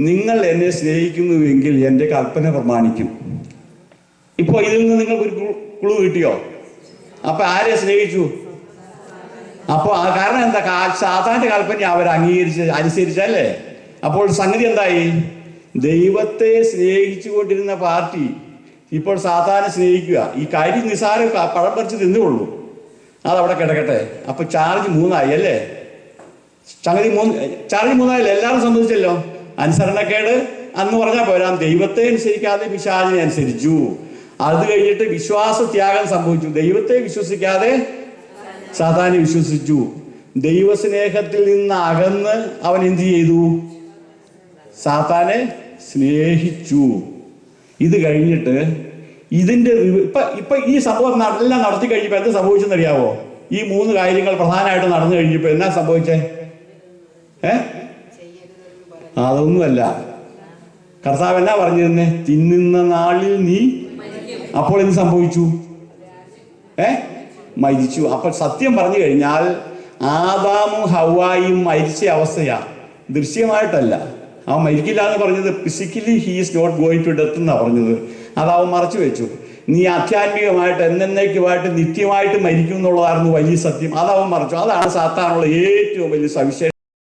നിങ്ങൾ എന്നെ സ്നേഹിക്കുന്നുവെങ്കിൽ എൻ്റെ കൽപ്പന പ്രമാണിക്കും. ഇപ്പോൾ ഇതിൽ നിന്ന് നിങ്ങൾക്കൊരു ക്ലൂ കിട്ടിയോ? അപ്പൊ ആരെ സ്നേഹിച്ചു? അപ്പോൾ ആ കാരണം എന്താ? സാത്താന്റെ കൽപ്പന അവർ അനുസരിച്ചല്ലേ? അപ്പോൾ സംഗതി എന്തായി? ദൈവത്തെ സ്നേഹിച്ചു കൊണ്ടിരുന്ന പാർട്ടി ഇപ്പോൾ സാത്താനെ സ്നേഹിക്കുക. ഈ കാര്യം നിസാരം പഴം പറിച്ച് തിന്നുകൊള്ളൂ, അതവിടെ കിടക്കട്ടെ. അപ്പൊ ചാർജ് 3 അല്ലേ? ചാർജ് 3 എല്ലാവരും സംബന്ധിച്ചല്ലോ. അനുസരണക്കേട് അന്ന് പറഞ്ഞാൽ പോരാ, ദൈവത്തെ അനുസരിക്കാതെ പിശാചിനെ അനുസരിച്ചു. അത് കഴിഞ്ഞിട്ട് വിശ്വാസത്യാഗം സംഭവിച്ചു. ദൈവത്തെ വിശ്വസിക്കാതെ സാത്താനെ വിശ്വസിച്ചു. ദൈവസ്നേഹത്തിൽ നിന്ന് അകന്ന് അവൻ എന്ത് ചെയ്തു? സാത്താനെ സ്നേഹിച്ചു. ഇത് കഴിഞ്ഞിട്ട് ഇതിന്റെ ഇപ്പൊ ഈ സംഭവം എല്ലാം നടത്തി കഴിഞ്ഞപ്പോ എന്താ സംഭവിച്ചെന്നറിയാവോ? ഈ 3 കാര്യങ്ങൾ പ്രധാനമായിട്ട് നടന്നു കഴിഞ്ഞപ്പോ എന്നാ സംഭവിച്ചേ? അതൊന്നുമല്ല. കർത്താവ് എന്നാ പറഞ്ഞിരുന്നേ? തിന്നുന്ന നാളിൽ നീ. അപ്പോൾ എന്ത് സംഭവിച്ചു? മരിച്ചു. അപ്പൊ സത്യം പറഞ്ഞു കഴിഞ്ഞാൽ ആദാമും ഹവ്വായും മരിച്ച അവസ്ഥയാ, ദൃശ്യമായിട്ടല്ല. അവൻ മരിക്കില്ല എന്ന് പറഞ്ഞത് physically he is not going to death എന്നാ പറഞ്ഞത്. അത് അവൻ മറച്ചു വെച്ചു. നീ ആധ്യാത്മികമായിട്ട് എന്നേക്കുമായിട്ട് നിത്യമായിട്ട് മരിക്കും എന്നുള്ളതായിരുന്നു വലിയ സത്യം. അതവൻ മറച്ചു. അതാണ് സാത്താനുള്ള ഏറ്റവും വലിയ സവിശേഷത.